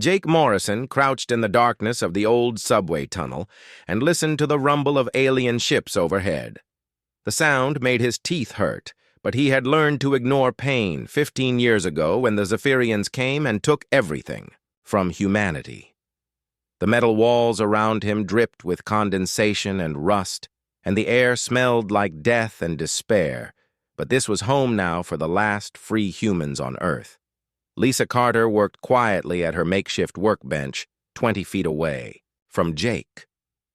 Jake Morrison crouched in the darkness of the old subway tunnel and listened to the rumble of alien ships overhead. The sound made his teeth hurt, but he had learned to ignore pain 15 years ago when the Zephyrians came and took everything from humanity. The metal walls around him dripped with condensation and rust, and the air smelled like death and despair, but this was home now for the last free humans on Earth. Lisa Carter worked quietly at her makeshift workbench 20 feet away from Jake.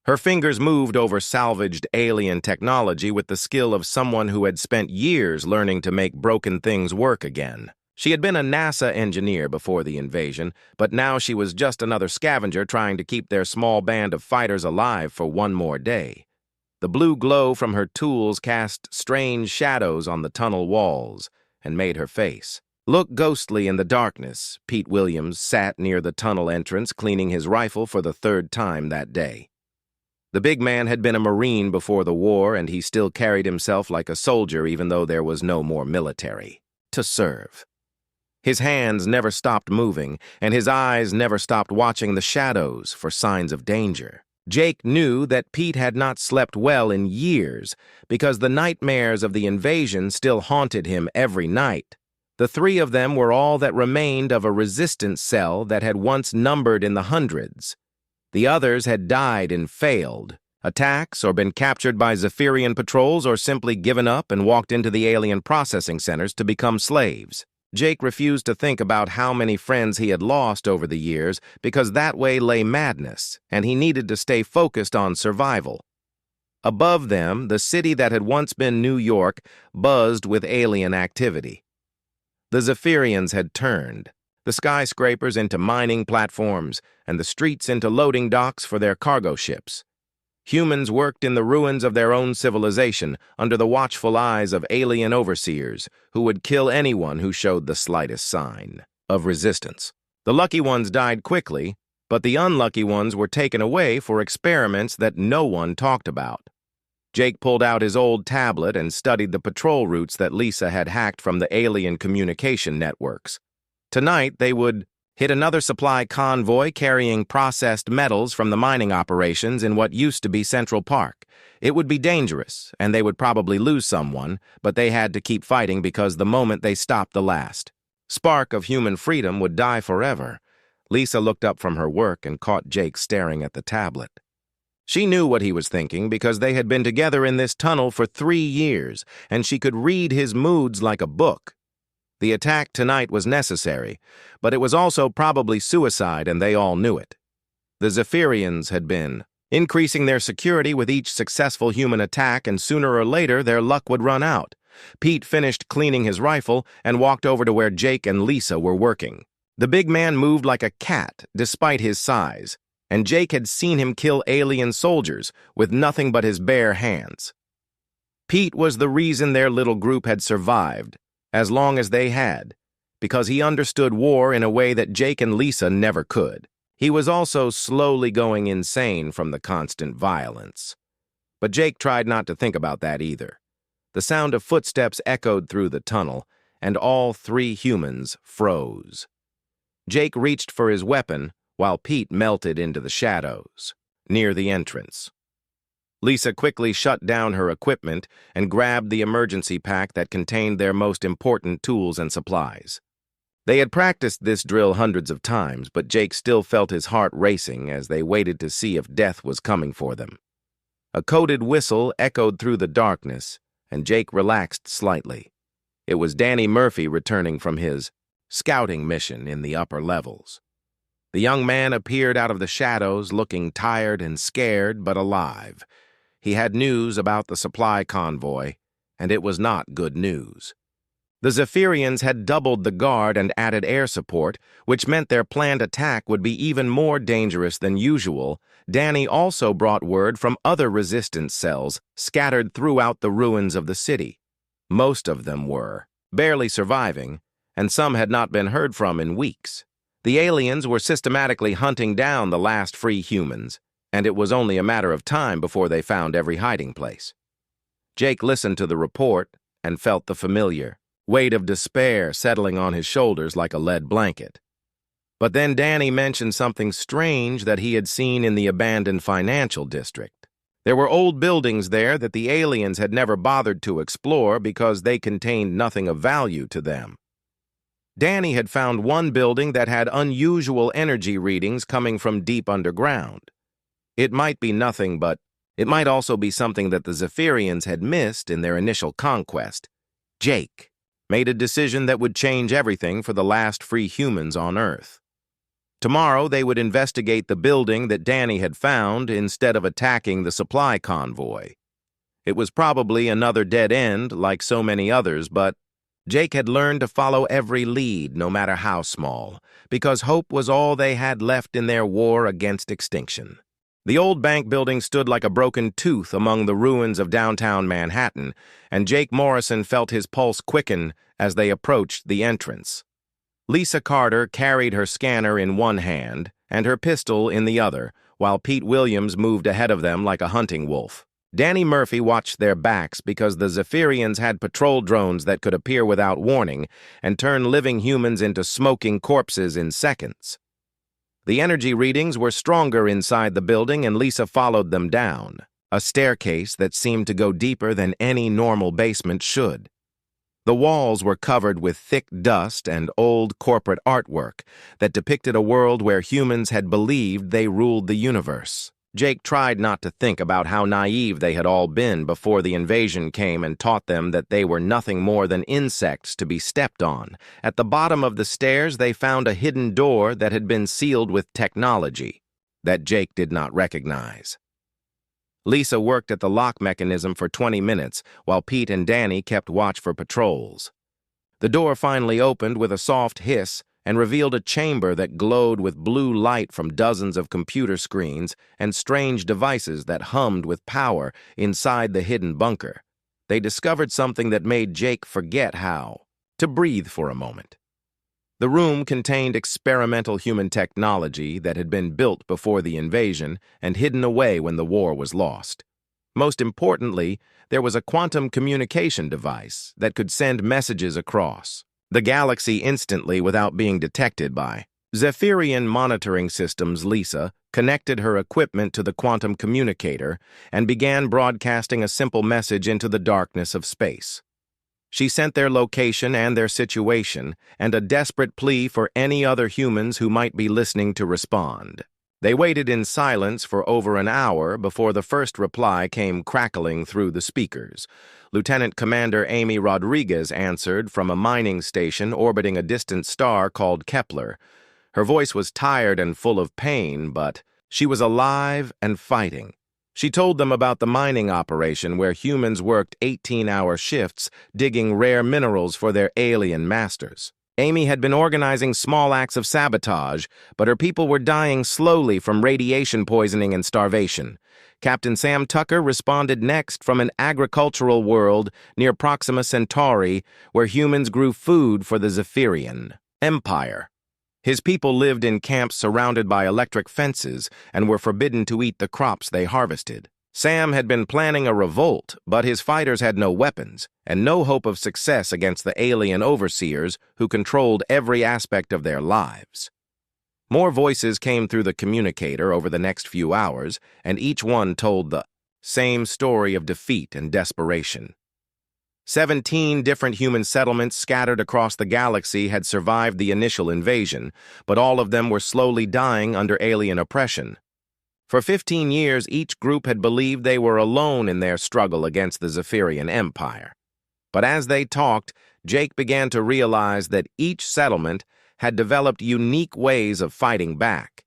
Her fingers moved over salvaged alien technology with the skill of someone who had spent years learning to make broken things work again. She had been a NASA engineer before the invasion, but now she was just another scavenger trying to keep their small band of fighters alive for one more day. The blue glow from her tools cast strange shadows on the tunnel walls and made her face look ghostly in the darkness. Pete Williams sat near the tunnel entrance cleaning his rifle for the third time that day. The big man had been a Marine before the war, and he still carried himself like a soldier even though there was no more military to serve. His hands never stopped moving, and his eyes never stopped watching the shadows for signs of danger. Jake knew that Pete had not slept well in years because the nightmares of the invasion still haunted him every night. The three of them were all that remained of a resistance cell that had once numbered in the hundreds. The others had died in failed attacks or been captured by Zephyrian patrols or simply given up and walked into the alien processing centers to become slaves. Jake refused to think about how many friends he had lost over the years because that way lay madness, and he needed to stay focused on survival. Above them, the city that had once been New York buzzed with alien activity. The Zephyrians had turned the skyscrapers into mining platforms and the streets into loading docks for their cargo ships. Humans worked in the ruins of their own civilization under the watchful eyes of alien overseers who would kill anyone who showed the slightest sign of resistance. The lucky ones died quickly, but the unlucky ones were taken away for experiments that no one talked about. Jake pulled out his old tablet and studied the patrol routes that Lisa had hacked from the alien communication networks. Tonight, they would hit another supply convoy carrying processed metals from the mining operations in what used to be Central Park. It would be dangerous, and they would probably lose someone, but they had to keep fighting because the moment they stopped the last spark of human freedom would die forever. Lisa looked up from her work and caught Jake staring at the tablet. She knew what he was thinking because they had been together in this tunnel for 3 years, and she could read his moods like a book. The attack tonight was necessary, but it was also probably suicide, and they all knew it. The Zephyrians had been increasing their security with each successful human attack, and sooner or later their luck would run out. Pete finished cleaning his rifle and walked over to where Jake and Lisa were working. The big man moved like a cat despite his size, and Jake had seen him kill alien soldiers with nothing but his bare hands. Pete was the reason their little group had survived, as long as they had, because he understood war in a way that Jake and Lisa never could. He was also slowly going insane from the constant violence. But Jake tried not to think about that either. The sound of footsteps echoed through the tunnel, and all three humans froze. Jake reached for his weapon, while Pete melted into the shadows, near the entrance. Lisa quickly shut down her equipment and grabbed the emergency pack that contained their most important tools and supplies. They had practiced this drill hundreds of times, but Jake still felt his heart racing as they waited to see if death was coming for them. A coded whistle echoed through the darkness, and Jake relaxed slightly. It was Danny Murphy returning from his scouting mission in the upper levels. The young man appeared out of the shadows, looking tired and scared, but alive. He had news about the supply convoy, and it was not good news. The Zephyrians had doubled the guard and added air support, which meant their planned attack would be even more dangerous than usual. Danny also brought word from other resistance cells scattered throughout the ruins of the city. Most of them were barely surviving, and some had not been heard from in weeks. The aliens were systematically hunting down the last free humans, and it was only a matter of time before they found every hiding place. Jake listened to the report and felt the familiar weight of despair settling on his shoulders like a lead blanket. But then Danny mentioned something strange that he had seen in the abandoned financial district. There were old buildings there that the aliens had never bothered to explore because they contained nothing of value to them. Danny had found one building that had unusual energy readings coming from deep underground. It might be nothing, but it might also be something that the Zephyrians had missed in their initial conquest. Jake made a decision that would change everything for the last free humans on Earth. Tomorrow they would investigate the building that Danny had found instead of attacking the supply convoy. It was probably another dead end like so many others, but Jake had learned to follow every lead, no matter how small, because hope was all they had left in their war against extinction. The old bank building stood like a broken tooth among the ruins of downtown Manhattan, and Jake Morrison felt his pulse quicken as they approached the entrance. Lisa Carter carried her scanner in one hand and her pistol in the other, while Pete Williams moved ahead of them like a hunting wolf. Danny Murphy watched their backs because the Zephyrians had patrol drones that could appear without warning and turn living humans into smoking corpses in seconds. The energy readings were stronger inside the building, and Lisa followed them down, a staircase that seemed to go deeper than any normal basement should. The walls were covered with thick dust and old corporate artwork that depicted a world where humans had believed they ruled the universe. Jake tried not to think about how naive they had all been before the invasion came and taught them that they were nothing more than insects to be stepped on. At the bottom of the stairs, they found a hidden door that had been sealed with technology that Jake did not recognize. Lisa worked at the lock mechanism for 20 minutes, while Pete and Danny kept watch for patrols. The door finally opened with a soft hiss and revealed a chamber that glowed with blue light from dozens of computer screens and strange devices that hummed with power inside the hidden bunker. They discovered something that made Jake forget how to breathe for a moment. The room contained experimental human technology that had been built before the invasion and hidden away when the war was lost. Most importantly, there was a quantum communication device that could send messages across the galaxy instantly without being detected by Zephyrian monitoring systems. Lisa connected her equipment to the quantum communicator and began broadcasting a simple message into the darkness of space. She sent their location and their situation and a desperate plea for any other humans who might be listening to respond. They waited in silence for over an hour before the first reply came crackling through the speakers. Lieutenant Commander Amy Rodriguez answered from a mining station orbiting a distant star called Kepler. Her voice was tired and full of pain, but she was alive and fighting. She told them about the mining operation where humans worked 18-hour shifts digging rare minerals for their alien masters. Amy had been organizing small acts of sabotage, but her people were dying slowly from radiation poisoning and starvation. Captain Sam Tucker responded next from an agricultural world near Proxima Centauri, where humans grew food for the Zephyrian Empire. His people lived in camps surrounded by electric fences and were forbidden to eat the crops they harvested. Sam had been planning a revolt, but his fighters had no weapons and no hope of success against the alien overseers who controlled every aspect of their lives. More voices came through the communicator over the next few hours, and each one told the same story of defeat and desperation. 17 different human settlements scattered across the galaxy had survived the initial invasion, but all of them were slowly dying under alien oppression. For 15 years, each group had believed they were alone in their struggle against the Zephyrian Empire. But as they talked, Jake began to realize that each settlement had developed unique ways of fighting back.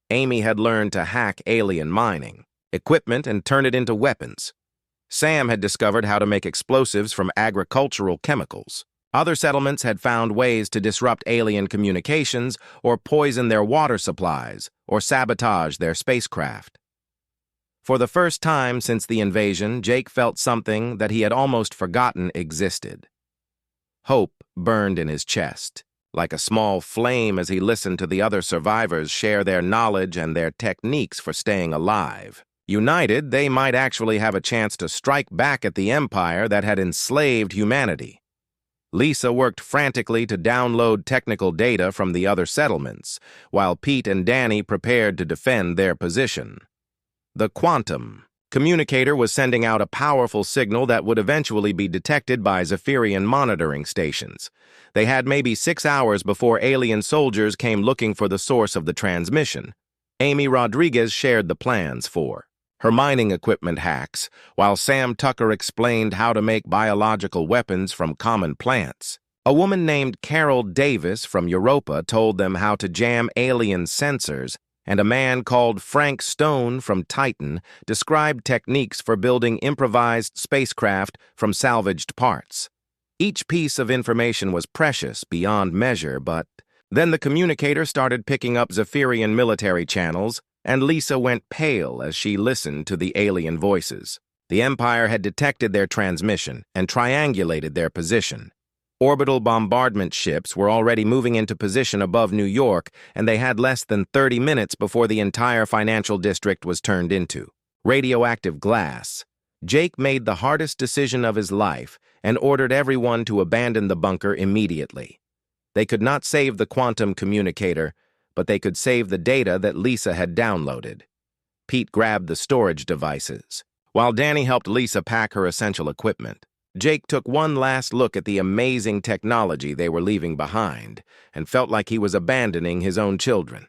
Amy had learned to hack alien mining equipment and turn it into weapons. Sam had discovered how to make explosives from agricultural chemicals. Other settlements had found ways to disrupt alien communications or poison their water supplies or sabotage their spacecraft. For the first time since the invasion, Jake felt something that he had almost forgotten existed. Hope burned in his chest, like a small flame as he listened to the other survivors share their knowledge and their techniques for staying alive. United, they might actually have a chance to strike back at the empire that had enslaved humanity. Lisa worked frantically to download technical data from the other settlements, while Pete and Danny prepared to defend their position. The quantum communicator was sending out a powerful signal that would eventually be detected by Zephyrian monitoring stations. They had maybe 6 hours before alien soldiers came looking for the source of the transmission. Amy Rodriguez shared the plans for her mining equipment hacks, while Sam Tucker explained how to make biological weapons from common plants. A woman named Carol Davis from Europa told them how to jam alien sensors, and a man called Frank Stone from Titan described techniques for building improvised spacecraft from salvaged parts. Each piece of information was precious beyond measure, but then the communicator started picking up Zephyrian military channels, and Lisa went pale as she listened to the alien voices. The Empire had detected their transmission and triangulated their position. Orbital bombardment ships were already moving into position above New York, and they had less than 30 minutes before the entire financial district was turned into radioactive glass. Jake made the hardest decision of his life and ordered everyone to abandon the bunker immediately. They could not save the quantum communicator, but they could save the data that Lisa had downloaded. Pete grabbed the storage devices, while Danny helped Lisa pack her essential equipment. Jake took one last look at the amazing technology they were leaving behind and felt like he was abandoning his own children.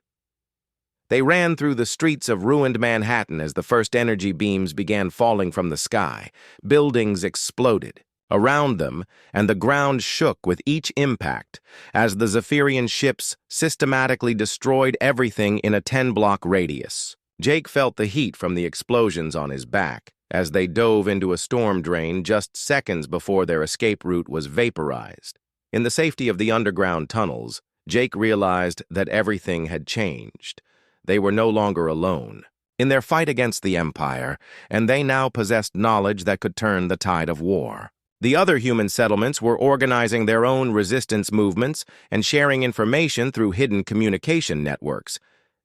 They ran through the streets of ruined Manhattan as the first energy beams began falling from the sky. Buildings exploded around them, and the ground shook with each impact as the Zephyrian ships systematically destroyed everything in a 10-block radius. Jake felt the heat from the explosions on his back as they dove into a storm drain just seconds before their escape route was vaporized. In the safety of the underground tunnels, Jake realized that everything had changed. They were no longer alone in their fight against the Empire, and they now possessed knowledge that could turn the tide of war. The other human settlements were organizing their own resistance movements and sharing information through hidden communication networks.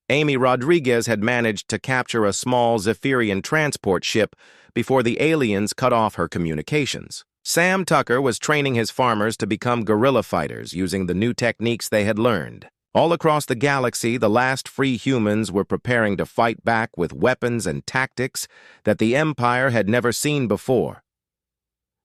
Amy Rodriguez had managed to capture a small Zephyrian transport ship before the aliens cut off her communications. Sam Tucker was training his farmers to become guerrilla fighters using the new techniques they had learned. All across the galaxy, the last free humans were preparing to fight back with weapons and tactics that the Empire had never seen before.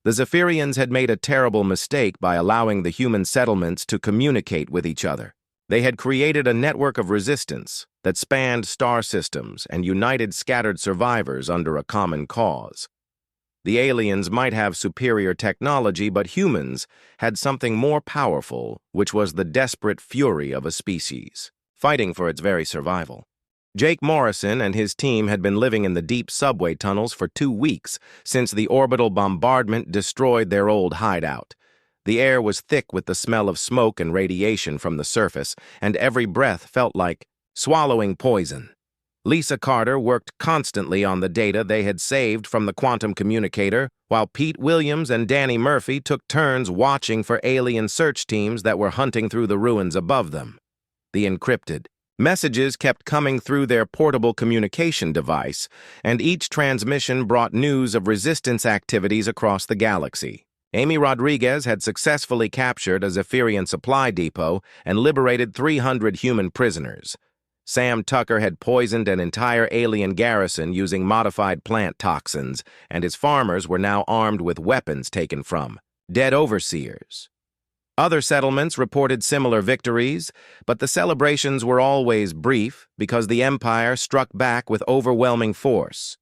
The Zephyrians had made a terrible mistake by allowing the human settlements to communicate with each other. They had created a network of resistance that spanned star systems and united scattered survivors under a common cause. The aliens might have superior technology, but humans had something more powerful, which was the desperate fury of a species, fighting for its very survival. Jake Morrison and his team had been living in the deep subway tunnels for 2 weeks since the orbital bombardment destroyed their old hideout. The air was thick with the smell of smoke and radiation from the surface, and every breath felt like swallowing poison. Lisa Carter worked constantly on the data they had saved from the quantum communicator, while Pete Williams and Danny Murphy took turns watching for alien search teams that were hunting through the ruins above them. The encrypted messages kept coming through their portable communication device, and each transmission brought news of resistance activities across the galaxy. Amy Rodriguez had successfully captured a Zephyrian supply depot and liberated 300 human prisoners. Sam Tucker had poisoned an entire alien garrison using modified plant toxins, and his farmers were now armed with weapons taken from dead overseers. Other settlements reported similar victories, but the celebrations were always brief because the Empire struck back with overwhelming force.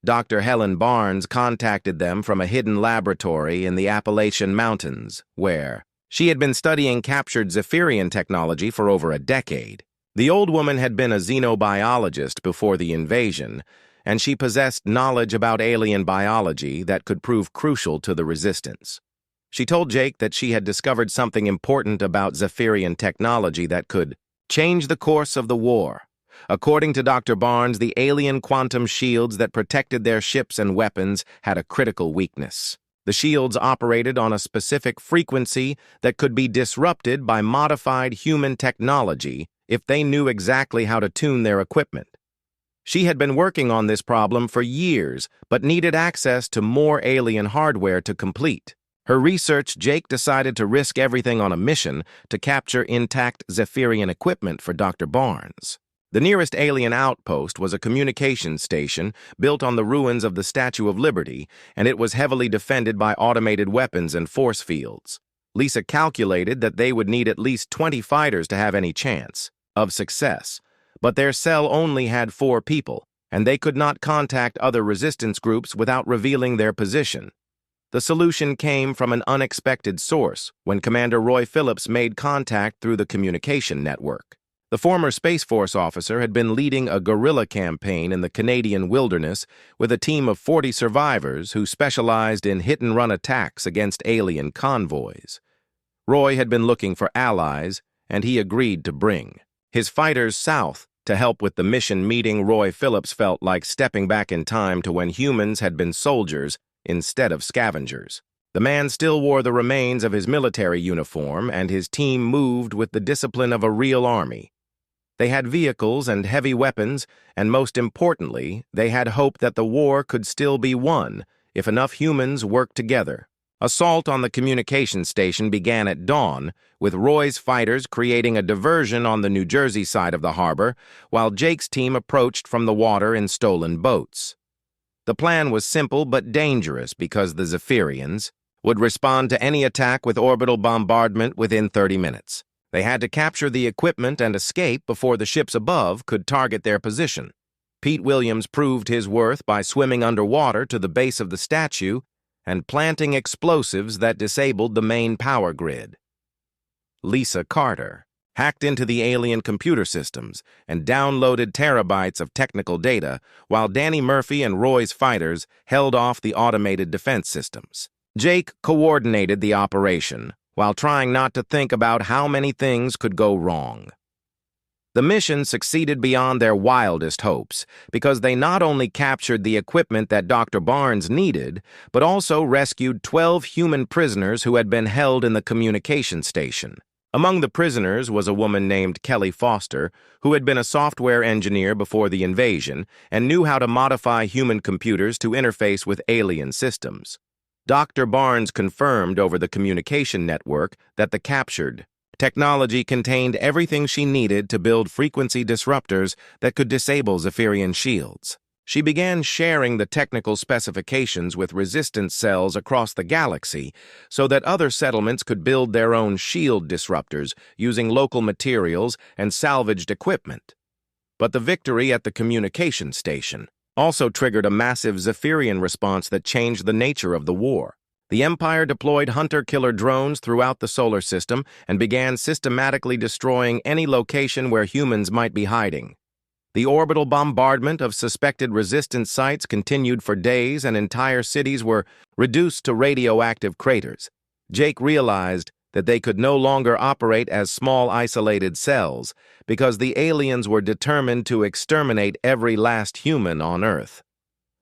Dr. Helen Barnes contacted them from a hidden laboratory in the Appalachian Mountains, where she had been studying captured Zephyrian technology for over a decade. The old woman had been a xenobiologist before the invasion, and she possessed knowledge about alien biology that could prove crucial to the resistance. She told Jake that she had discovered something important about Zephyrian technology that could change the course of the war. According to Dr. Barnes, the alien quantum shields that protected their ships and weapons had a critical weakness. The shields operated on a specific frequency that could be disrupted by modified human technology if they knew exactly how to tune their equipment. She had been working on this problem for years, but needed access to more alien hardware to complete. Her research, Jake decided to risk everything on a mission to capture intact Zephyrian equipment for Dr. Barnes. The nearest alien outpost was a communications station built on the ruins of the Statue of Liberty, and it was heavily defended by automated weapons and force fields. Lisa calculated that they would need at least 20 fighters to have any chance of success, but their cell only had 4 people, and they could not contact other resistance groups without revealing their position. The solution came from an unexpected source when Commander Roy Phillips made contact through the communication network. The former Space Force officer had been leading a guerrilla campaign in the Canadian wilderness with a team of 40 survivors who specialized in hit-and-run attacks against alien convoys. Roy had been looking for allies, and he agreed to bring his fighters south to help with the mission. Meeting Roy Phillips felt like stepping back in time to when humans had been soldiers instead of scavengers. The man still wore the remains of his military uniform, and his team moved with the discipline of a real army. They had vehicles and heavy weapons, and most importantly, they had hope that the war could still be won if enough humans worked together. Assault on the communications station began at dawn, with Roy's fighters creating a diversion on the New Jersey side of the harbor, while Jake's team approached from the water in stolen boats. The plan was simple but dangerous because the Zephyrians would respond to any attack with orbital bombardment within 30 minutes. They had to capture the equipment and escape before the ships above could target their position. Pete Williams proved his worth by swimming underwater to the base of the statue and planting explosives that disabled the main power grid. Lisa Carter hacked into the alien computer systems and downloaded terabytes of technical data, while Danny Murphy and Roy's fighters held off the automated defense systems. Jake coordinated the operation, while trying not to think about how many things could go wrong. The mission succeeded beyond their wildest hopes because they not only captured the equipment that Dr. Barnes needed, but also rescued 12 human prisoners who had been held in the communication station. Among the prisoners was a woman named Kelly Foster, who had been a software engineer before the invasion and knew how to modify human computers to interface with alien systems. Dr. Barnes confirmed over the communication network that the captured technology contained everything she needed to build frequency disruptors that could disable Zephyrian shields. She began sharing the technical specifications with resistance cells across the galaxy so that other settlements could build their own shield disruptors using local materials and salvaged equipment. But the victory at the communication station also triggered a massive Zephyrian response that changed the nature of the war. The Empire deployed hunter-killer drones throughout the solar system and began systematically destroying any location where humans might be hiding. The orbital bombardment of suspected resistance sites continued for days, and entire cities were reduced to radioactive craters. Jake realized that they could no longer operate as small isolated cells because the aliens were determined to exterminate every last human on Earth.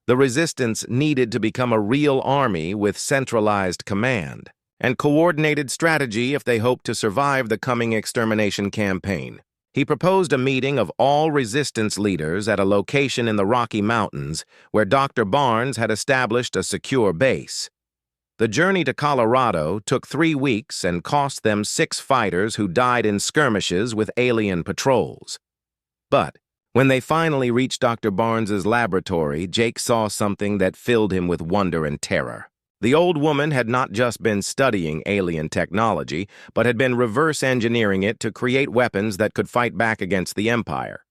The resistance needed to become a real army with centralized command and coordinated strategy if they hoped to survive the coming extermination campaign. He proposed a meeting of all resistance leaders at a location in the Rocky Mountains where Dr. Barnes had established a secure base. The journey to Colorado took 3 weeks and cost them 6 fighters who died in skirmishes with alien patrols. But when they finally reached Dr. Barnes's laboratory, Jake saw something that filled him with wonder and terror. The old woman had not just been studying alien technology, but had been reverse engineering it to create weapons that could fight back against the Empire.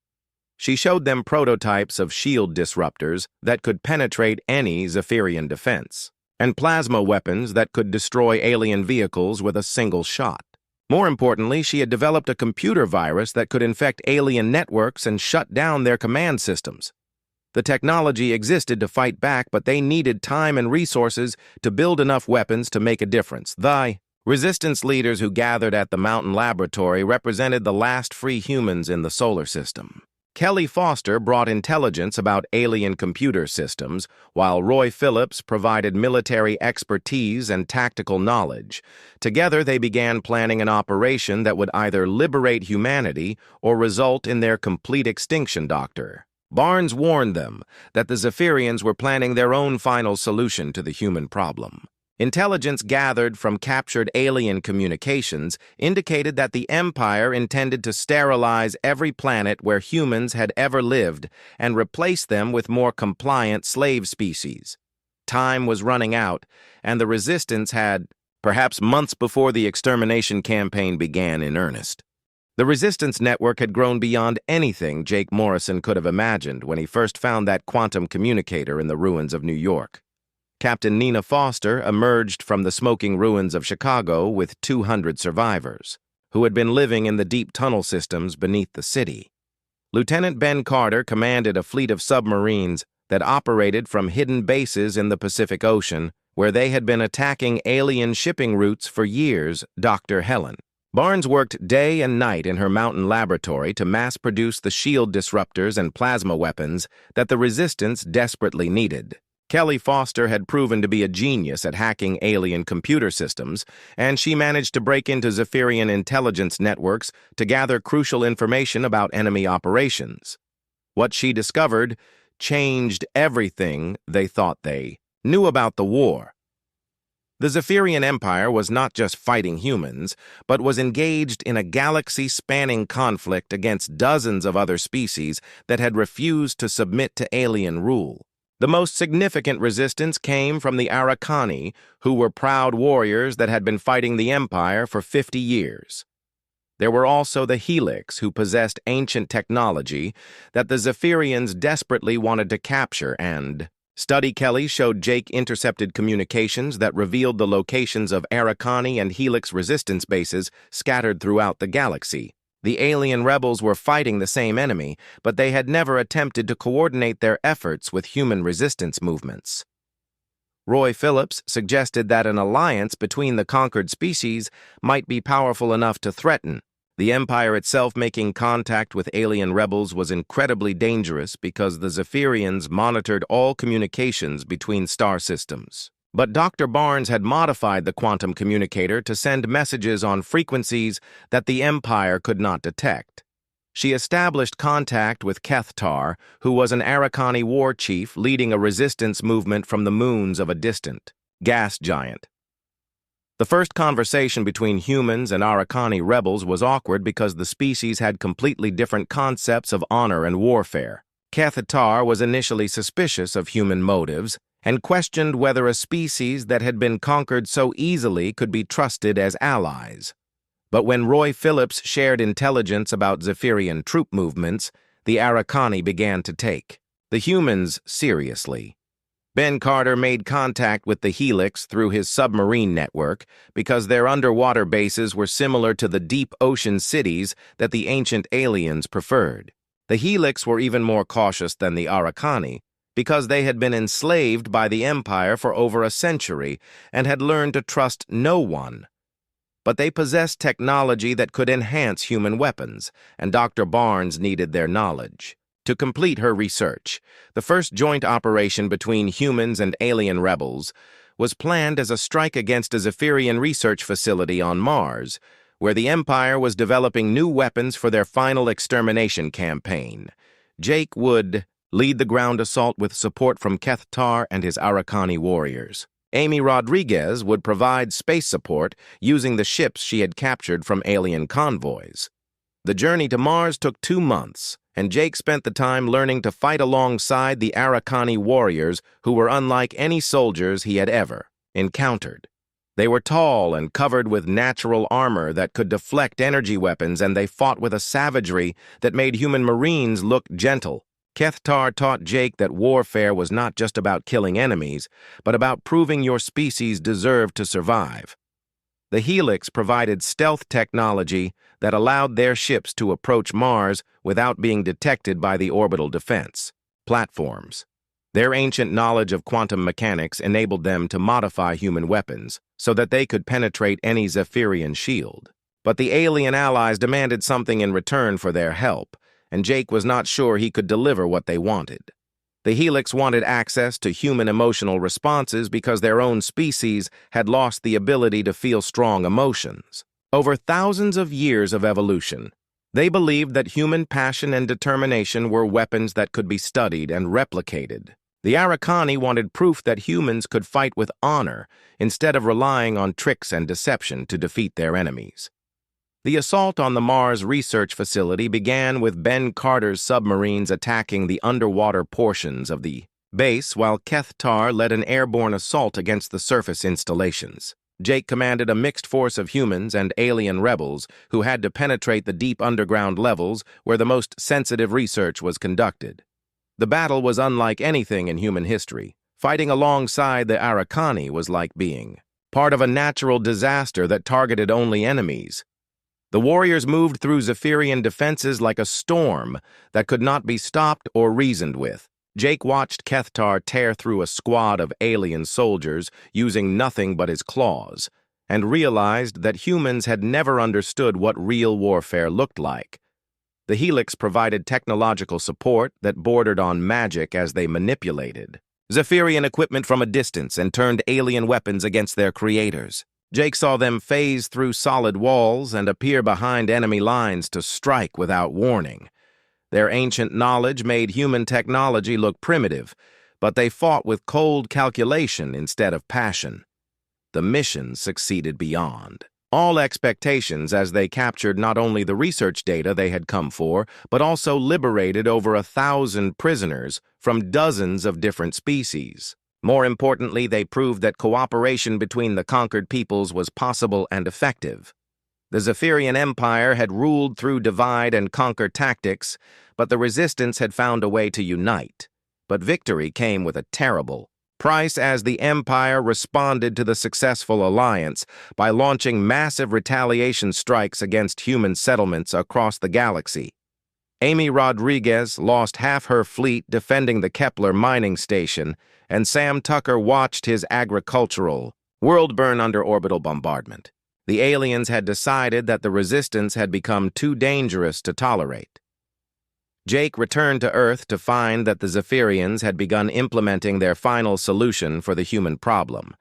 She showed them prototypes of shield disruptors that could penetrate any Zephyrian defense, and plasma weapons that could destroy alien vehicles with a single shot. More importantly, she had developed a computer virus that could infect alien networks and shut down their command systems. The technology existed to fight back, but they needed time and resources to build enough weapons to make a difference. The resistance leaders who gathered at the mountain laboratory represented the last free humans in the solar system. Kelly Foster brought intelligence about alien computer systems, while Roy Phillips provided military expertise and tactical knowledge. Together, they began planning an operation that would either liberate humanity or result in their complete extinction. Dr. Barnes warned them that the Zephyrians were planning their own final solution to the human problem. Intelligence gathered from captured alien communications indicated that the Empire intended to sterilize every planet where humans had ever lived and replace them with more compliant slave species. Time was running out, and the Resistance had, perhaps months before the extermination campaign began in earnest. The Resistance network had grown beyond anything Jake Morrison could have imagined when he first found that quantum communicator in the ruins of New York. Captain Nina Foster emerged from the smoking ruins of Chicago with 200 survivors, who had been living in the deep tunnel systems beneath the city. Lieutenant Ben Carter commanded a fleet of submarines that operated from hidden bases in the Pacific Ocean, where they had been attacking alien shipping routes for years. Dr. Helen Barnes worked day and night in her mountain laboratory to mass-produce the shield disruptors and plasma weapons that the Resistance desperately needed. Kelly Foster had proven to be a genius at hacking alien computer systems, and she managed to break into Zephyrian intelligence networks to gather crucial information about enemy operations. What she discovered changed everything they thought they knew about the war. The Zephyrian Empire was not just fighting humans, but was engaged in a galaxy-spanning conflict against dozens of other species that had refused to submit to alien rule. The most significant resistance came from the Arakani, who were proud warriors that had been fighting the Empire for 50 years. There were also the Helix, who possessed ancient technology that the Zephyrians desperately wanted to capture, and Study Kelly showed Jake intercepted communications that revealed the locations of Arakani and Helix resistance bases scattered throughout the galaxy. The alien rebels were fighting the same enemy, but they had never attempted to coordinate their efforts with human resistance movements. Roy Phillips suggested that an alliance between the conquered species might be powerful enough to threaten. The Empire itself making contact with alien rebels was incredibly dangerous because the Zephyrians monitored all communications between star systems. But Dr. Barnes had modified the quantum communicator to send messages on frequencies that the Empire could not detect. She established contact with Kethtar, who was an Arakani war chief leading a resistance movement from the moons of a distant gas giant. The first conversation between humans and Arakani rebels was awkward because the species had completely different concepts of honor and warfare. Kethtar was initially suspicious of human motives and questioned whether a species that had been conquered so easily could be trusted as allies. But when Roy Phillips shared intelligence about Zephyrian troop movements, the Arakani began to take the humans seriously. Ben Carter made contact with the Helix through his submarine network because their underwater bases were similar to the deep ocean cities that the ancient aliens preferred. The Helix were even more cautious than the Arakani, because they had been enslaved by the Empire for over a century and had learned to trust no one. But they possessed technology that could enhance human weapons, and Dr. Barnes needed their knowledge. To complete her research, the first joint operation between humans and alien rebels was planned as a strike against a Zephyrian research facility on Mars, where the Empire was developing new weapons for their final extermination campaign. Jake would lead the ground assault with support from Kethtar and his Arakani warriors. Amy Rodriguez would provide space support using the ships she had captured from alien convoys. The journey to Mars took 2 months, and Jake spent the time learning to fight alongside the Arakani warriors who were unlike any soldiers he had ever encountered. They were tall and covered with natural armor that could deflect energy weapons, and they fought with a savagery that made human Marines look gentle. Kethtar taught Jake that warfare was not just about killing enemies, but about proving your species deserved to survive. The Helix provided stealth technology that allowed their ships to approach Mars without being detected by the orbital defense platforms. Their ancient knowledge of quantum mechanics enabled them to modify human weapons so that they could penetrate any Zephyrian shield. But the alien allies demanded something in return for their help, and Jake was not sure he could deliver what they wanted. The Helix wanted access to human emotional responses because their own species had lost the ability to feel strong emotions. Over thousands of years of evolution, they believed that human passion and determination were weapons that could be studied and replicated. The Araucani wanted proof that humans could fight with honor instead of relying on tricks and deception to defeat their enemies. The assault on the Mars research facility began with Ben Carter's submarines attacking the underwater portions of the base, while Kethtar led an airborne assault against the surface installations. Jake commanded a mixed force of humans and alien rebels who had to penetrate the deep underground levels where the most sensitive research was conducted. The battle was unlike anything in human history. Fighting alongside the Araucani was like being part of a natural disaster that targeted only enemies. The warriors moved through Zephyrian defenses like a storm that could not be stopped or reasoned with. Jake watched Kethtar tear through a squad of alien soldiers using nothing but his claws, and realized that humans had never understood what real warfare looked like. The Helix provided technological support that bordered on magic as they manipulated Zephyrian equipment from a distance and turned alien weapons against their creators. Jake saw them phase through solid walls and appear behind enemy lines to strike without warning. Their ancient knowledge made human technology look primitive, but they fought with cold calculation instead of passion. The mission succeeded beyond all expectations as they captured not only the research data they had come for, but also liberated over 1,000 prisoners from dozens of different species. More importantly, they proved that cooperation between the conquered peoples was possible and effective. The Zephyrian Empire had ruled through divide-and-conquer tactics, but the Resistance had found a way to unite. But victory came with a terrible price as the Empire responded to the successful alliance by launching massive retaliation strikes against human settlements across the galaxy. Amy Rodriguez lost half her fleet defending the Kepler mining station, and Sam Tucker watched his agricultural world burn under orbital bombardment. The aliens had decided that the Resistance had become too dangerous to tolerate. Jake returned to Earth to find that the Zephyrians had begun implementing their final solution for the human problem.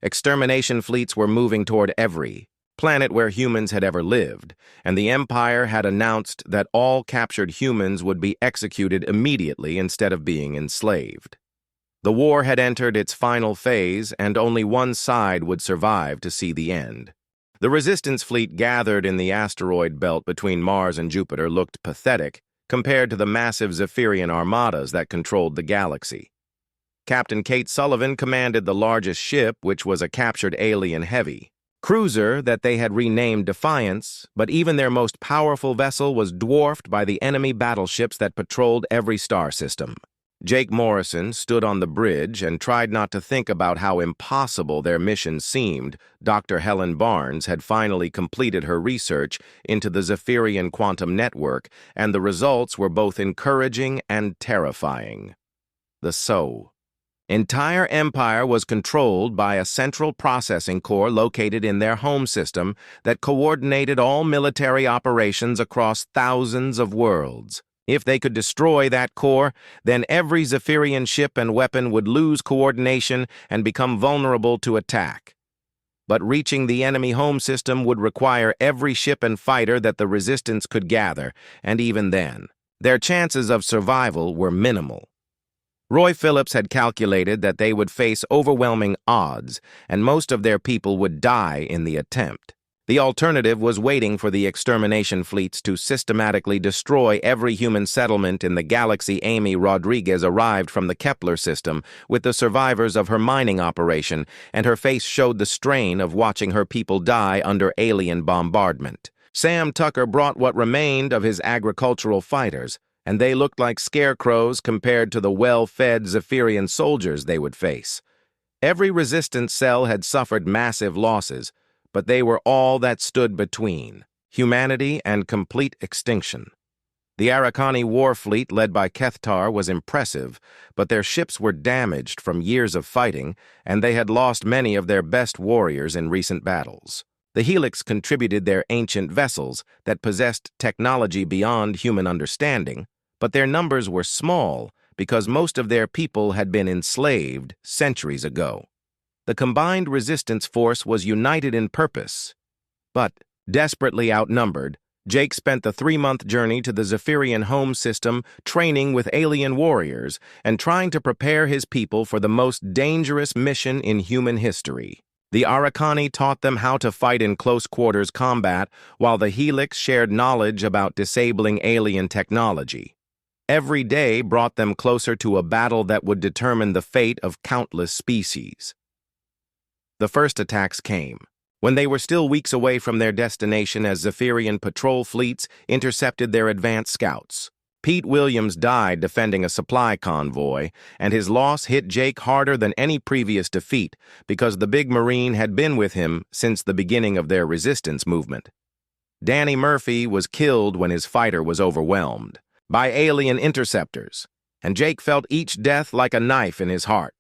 Extermination fleets were moving toward every planet where humans had ever lived, and the Empire had announced that all captured humans would be executed immediately instead of being enslaved. The war had entered its final phase, and only one side would survive to see the end. The Resistance fleet gathered in the asteroid belt between Mars and Jupiter looked pathetic compared to the massive Zephyrian armadas that controlled the galaxy. Captain Kate Sullivan commanded the largest ship, which was a captured alien heavy cruiser that they had renamed Defiance, but even their most powerful vessel was dwarfed by the enemy battleships that patrolled every star system. Jake Morrison stood on the bridge and tried not to think about how impossible their mission seemed. Dr. Helen Barnes had finally completed her research into the Zephyrian quantum network, and the results were both encouraging and terrifying. The entire empire was controlled by a central processing core located in their home system that coordinated all military operations across thousands of worlds. If they could destroy that core, then every Zephyrian ship and weapon would lose coordination and become vulnerable to attack. But reaching the enemy home system would require every ship and fighter that the Resistance could gather, and even then, their chances of survival were minimal. Roy Phillips had calculated that they would face overwhelming odds, and most of their people would die in the attempt. The alternative was waiting for the extermination fleets to systematically destroy every human settlement in the galaxy. Amy Rodriguez arrived from the Kepler system with the survivors of her mining operation, and her face showed the strain of watching her people die under alien bombardment. Sam Tucker brought what remained of his agricultural fighters, and they looked like scarecrows compared to the well-fed Zephyrian soldiers they would face. Every Resistance cell had suffered massive losses, but they were all that stood between humanity and complete extinction. The Araucani war fleet led by Kethtar was impressive, but their ships were damaged from years of fighting, and they had lost many of their best warriors in recent battles. The Helix contributed their ancient vessels that possessed technology beyond human understanding, but their numbers were small because most of their people had been enslaved centuries ago. The combined Resistance force was united in purpose, but desperately outnumbered Jake spent the 3-month journey to the Zephyrian home system training with alien warriors and trying to prepare his people for the most dangerous mission in human history. The Arakani taught them how to fight in close-quarters combat, while the Helix shared knowledge about disabling alien technology. Every day brought them closer to a battle that would determine the fate of countless species. The first attacks came when they were still weeks away from their destination as Zephyrian patrol fleets intercepted their advanced scouts. Pete Williams died defending a supply convoy, and his loss hit Jake harder than any previous defeat because the big Marine had been with him since the beginning of their resistance movement. Danny Murphy was killed when his fighter was overwhelmed by alien interceptors, and Jake felt each death like a knife in his heart.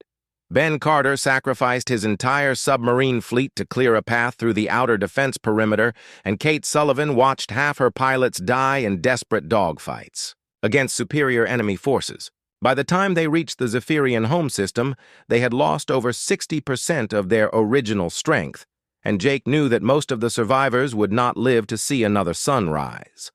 Ben Carter sacrificed his entire submarine fleet to clear a path through the outer defense perimeter, and Kate Sullivan watched half her pilots die in desperate dogfights against superior enemy forces. By the time they reached the Zephyrian home system, they had lost over 60% of their original strength, and Jake knew that most of the survivors would not live to see another sunrise.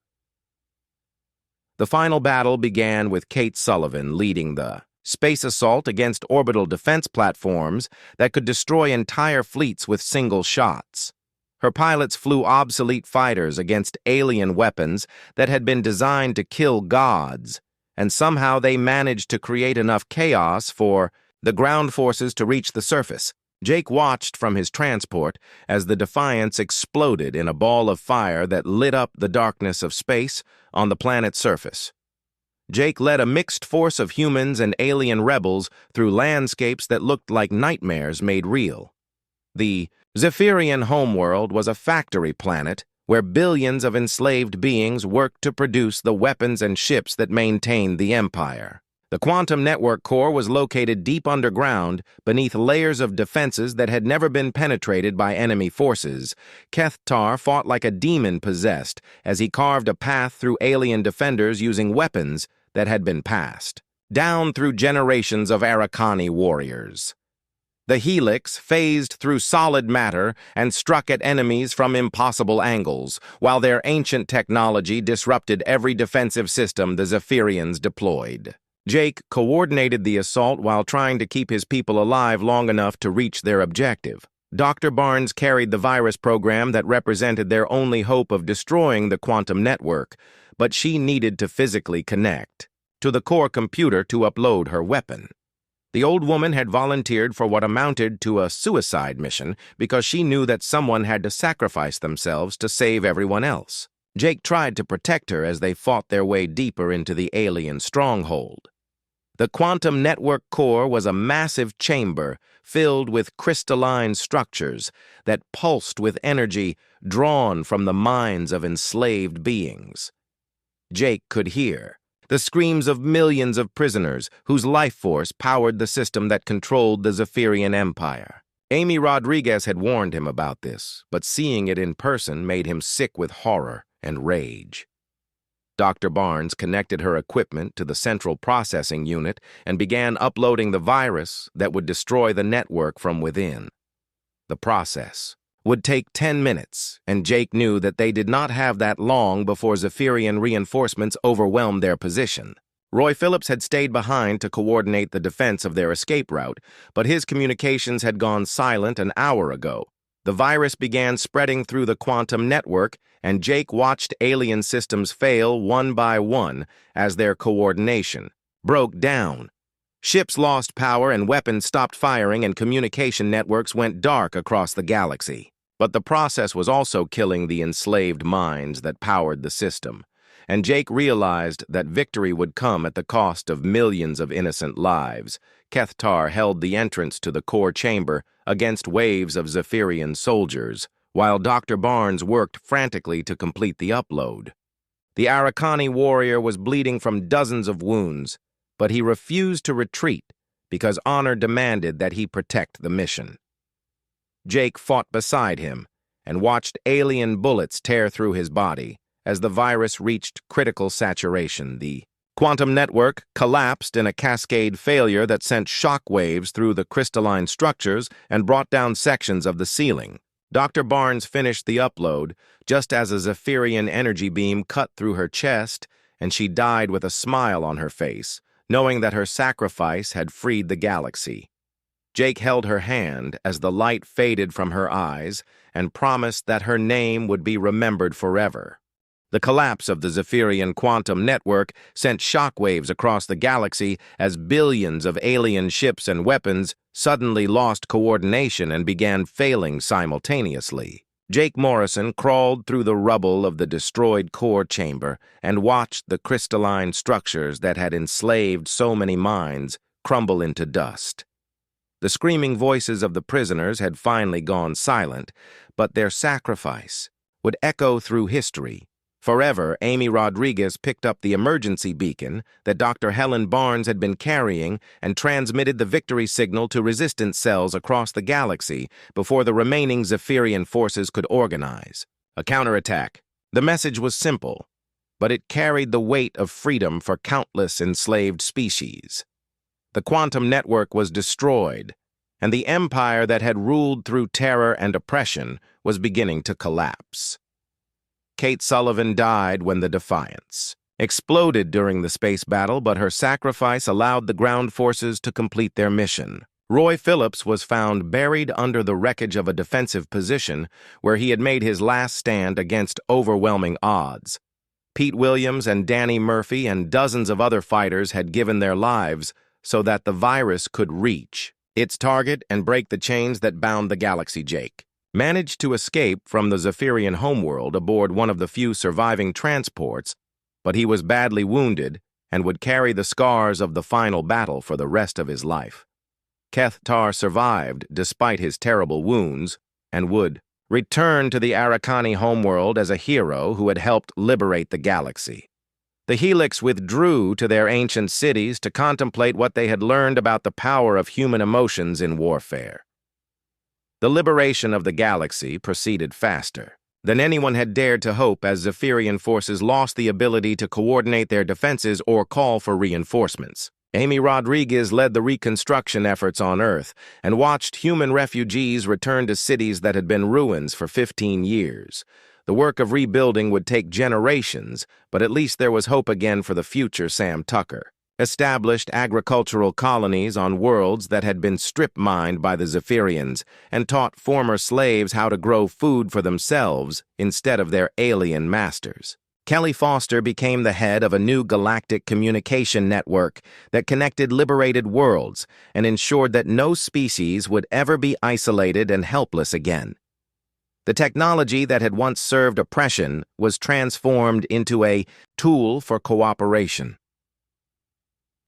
The final battle began with Kate Sullivan leading the space assault against orbital defense platforms that could destroy entire fleets with single shots. Her pilots flew obsolete fighters against alien weapons that had been designed to kill gods, and somehow they managed to create enough chaos for the ground forces to reach the surface. Jake watched from his transport as the Defiance exploded in a ball of fire that lit up the darkness of space on the planet's surface. Jake led a mixed force of humans and alien rebels through landscapes that looked like nightmares made real. The Zephyrian homeworld was a factory planet where billions of enslaved beings worked to produce the weapons and ships that maintained the Empire. The Quantum Network core was located deep underground beneath layers of defenses that had never been penetrated by enemy forces. Kethtar fought like a demon possessed as he carved a path through alien defenders using weapons that had been passed down through generations of Arakani warriors. The Helix phased through solid matter and struck at enemies from impossible angles, while their ancient technology disrupted every defensive system the Zephyrians deployed. Jake coordinated the assault while trying to keep his people alive long enough to reach their objective. Dr. Barnes carried the virus program that represented their only hope of destroying the quantum network, but she needed to physically connect to the core computer to upload her weapon. The old woman had volunteered for what amounted to a suicide mission because she knew that someone had to sacrifice themselves to save everyone else. Jake tried to protect her as they fought their way deeper into the alien stronghold. The quantum network core was a massive chamber filled with crystalline structures that pulsed with energy drawn from the minds of enslaved beings. Jake could hear the screams of millions of prisoners whose life force powered the system that controlled the Zephyrian Empire. Amy Rodriguez had warned him about this, but seeing it in person made him sick with horror and rage. Dr. Barnes connected her equipment to the central processing unit and began uploading the virus that would destroy the network from within. The process would take 10 minutes, and Jake knew that they did not have that long before Zephyrian reinforcements overwhelmed their position. Roy Phillips had stayed behind to coordinate the defense of their escape route, but his communications had gone silent an hour ago. The virus began spreading through the quantum network, and Jake watched alien systems fail one by one as their coordination broke down. Ships lost power and weapons stopped firing, and communication networks went dark across the galaxy. But the process was also killing the enslaved minds that powered the system, and Jake realized that victory would come at the cost of millions of innocent lives. Kethtar held the entrance to the core chamber against waves of Zephyrian soldiers, while Dr. Barnes worked frantically to complete the upload. The Arakani warrior was bleeding from dozens of wounds, but he refused to retreat because honor demanded that he protect the mission. Jake fought beside him and watched alien bullets tear through his body as the virus reached critical saturation. The quantum network collapsed in a cascade failure that sent shock waves through the crystalline structures and brought down sections of the ceiling. Dr. Barnes finished the upload just as a Zephyrian energy beam cut through her chest, and she died with a smile on her face, knowing that her sacrifice had freed the galaxy. Jake held her hand as the light faded from her eyes and promised that her name would be remembered forever. The collapse of the Zephyrian quantum network sent shockwaves across the galaxy as billions of alien ships and weapons suddenly lost coordination and began failing simultaneously. Jake Morrison crawled through the rubble of the destroyed core chamber and watched the crystalline structures that had enslaved so many minds crumble into dust. The screaming voices of the prisoners had finally gone silent, but their sacrifice would echo through history. Forever, Amy Rodriguez picked up the emergency beacon that Dr. Helen Barnes had been carrying and transmitted the victory signal to resistance cells across the galaxy before the remaining Zephyrian forces could organize. A counterattack. The message was simple, but it carried the weight of freedom for countless enslaved species. The quantum network was destroyed, and the empire that had ruled through terror and oppression was beginning to collapse. Kate Sullivan died when the Defiance exploded during the space battle, but her sacrifice allowed the ground forces to complete their mission. Roy Phillips was found buried under the wreckage of a defensive position where he had made his last stand against overwhelming odds. Pete Williams and Danny Murphy and dozens of other fighters had given their lives so that the virus could reach its target and break the chains that bound the galaxy. Jake managed to escape from the Zephyrian homeworld aboard one of the few surviving transports, but he was badly wounded and would carry the scars of the final battle for the rest of his life. Keth Tar survived despite his terrible wounds and would return to the Arakani homeworld as a hero who had helped liberate the galaxy. The Helix withdrew to their ancient cities to contemplate what they had learned about the power of human emotions in warfare. The liberation of the galaxy proceeded faster than anyone had dared to hope as Zephyrian forces lost the ability to coordinate their defenses or call for reinforcements. Amy Rodriguez led the reconstruction efforts on Earth and watched human refugees return to cities that had been ruins for 15 years. The work of rebuilding would take generations, but at least there was hope again for the future. Sam Tucker established agricultural colonies on worlds that had been strip-mined by the Zephyrians and taught former slaves how to grow food for themselves instead of their alien masters. Kelly Foster became the head of a new galactic communication network that connected liberated worlds and ensured that no species would ever be isolated and helpless again. The technology that had once served oppression was transformed into a tool for cooperation.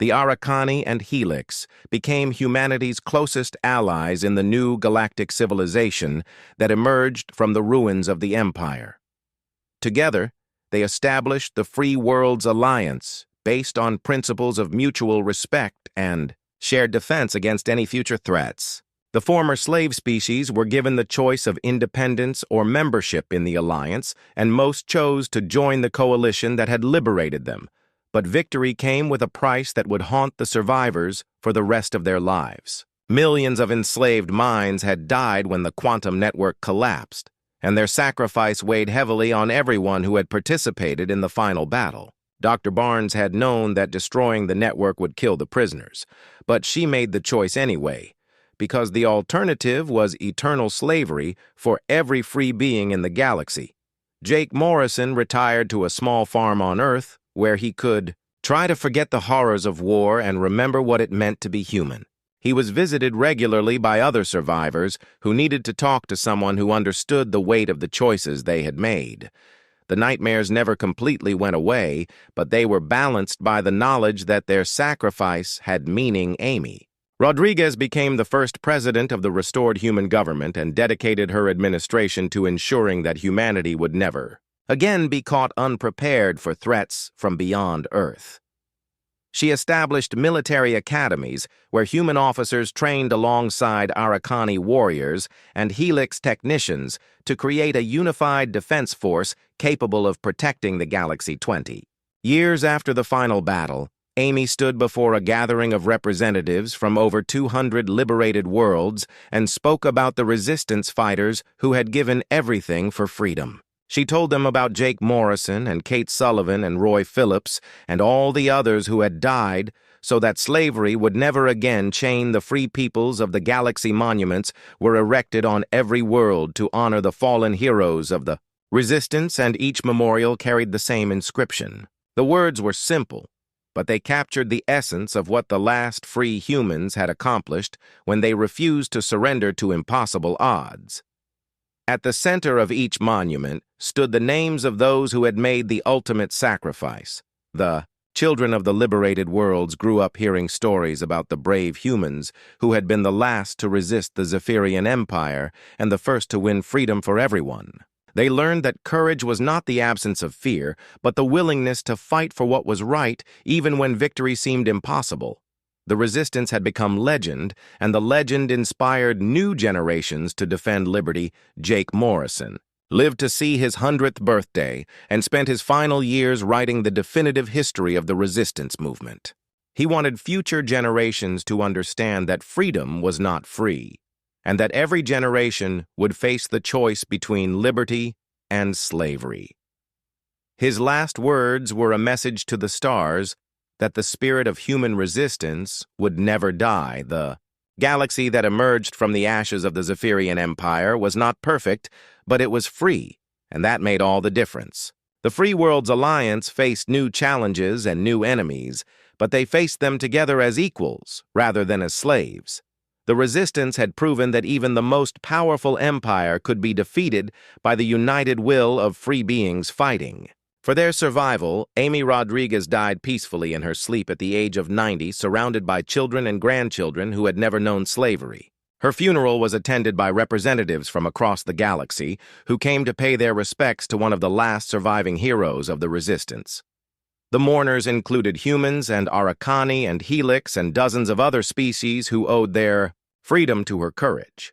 The Arakani and Helix became humanity's closest allies in the new galactic civilization that emerged from the ruins of the Empire. Together, they established the Free Worlds Alliance, based on principles of mutual respect and shared defense against any future threats. The former slave species were given the choice of independence or membership in the alliance, and most chose to join the coalition that had liberated them. But victory came with a price that would haunt the survivors for the rest of their lives. Millions of enslaved minds had died when the quantum network collapsed, and their sacrifice weighed heavily on everyone who had participated in the final battle. Dr. Barnes had known that destroying the network would kill the prisoners, but she made the choice anyway, because the alternative was eternal slavery for every free being in the galaxy. Jake Morrison retired to a small farm on Earth where he could try to forget the horrors of war and remember what it meant to be human. He was visited regularly by other survivors who needed to talk to someone who understood the weight of the choices they had made. The nightmares never completely went away, but they were balanced by the knowledge that their sacrifice had meaning. Amy Rodriguez became the first president of the restored human government and dedicated her administration to ensuring that humanity would never again be caught unprepared for threats from beyond Earth. She established military academies where human officers trained alongside Arakani warriors and Helix technicians to create a unified defense force capable of protecting the Galaxy 20. Years after the final battle, Amy stood before a gathering of representatives from over 200 liberated worlds and spoke about the resistance fighters who had given everything for freedom. She told them about Jake Morrison and Kate Sullivan and Roy Phillips and all the others who had died so that slavery would never again chain the free peoples of the galaxy. Monuments were erected on every world to honor the fallen heroes of the resistance, and each memorial carried the same inscription. The words were simple, but they captured the essence of what the last free humans had accomplished when they refused to surrender to impossible odds. At the center of each monument stood the names of those who had made the ultimate sacrifice. The children of the liberated worlds grew up hearing stories about the brave humans who had been the last to resist the Zephyrian Empire and the first to win freedom for everyone. They learned that courage was not the absence of fear, but the willingness to fight for what was right, even when victory seemed impossible. The resistance had become legend, and the legend inspired new generations to defend liberty. Jake Morrison lived to see his 100th birthday and spent his final years writing the definitive history of the resistance movement. He wanted future generations to understand that freedom was not free, and that every generation would face the choice between liberty and slavery. His last words were a message to the stars that the spirit of human resistance would never die. The galaxy that emerged from the ashes of the Zephyrian Empire was not perfect, but it was free, and that made all the difference. The Free Worlds Alliance faced new challenges and new enemies, but they faced them together as equals rather than as slaves. The resistance had proven that even the most powerful empire could be defeated by the united will of free beings fighting. For their survival, Amy Rodriguez died peacefully in her sleep at the age of 90, surrounded by children and grandchildren who had never known slavery. Her funeral was attended by representatives from across the galaxy who came to pay their respects to one of the last surviving heroes of the resistance. The mourners included humans and Araucani and Helix and dozens of other species who owed their freedom to her courage.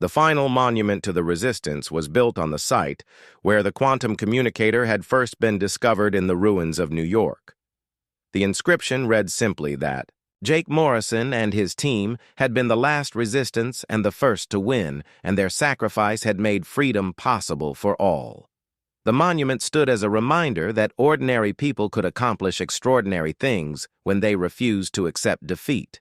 The final monument to the resistance was built on the site where the quantum communicator had first been discovered in the ruins of New York. The inscription read simply that Jake Morrison and his team had been the last resistance and the first to win, and their sacrifice had made freedom possible for all. The monument stood as a reminder that ordinary people could accomplish extraordinary things when they refused to accept defeat.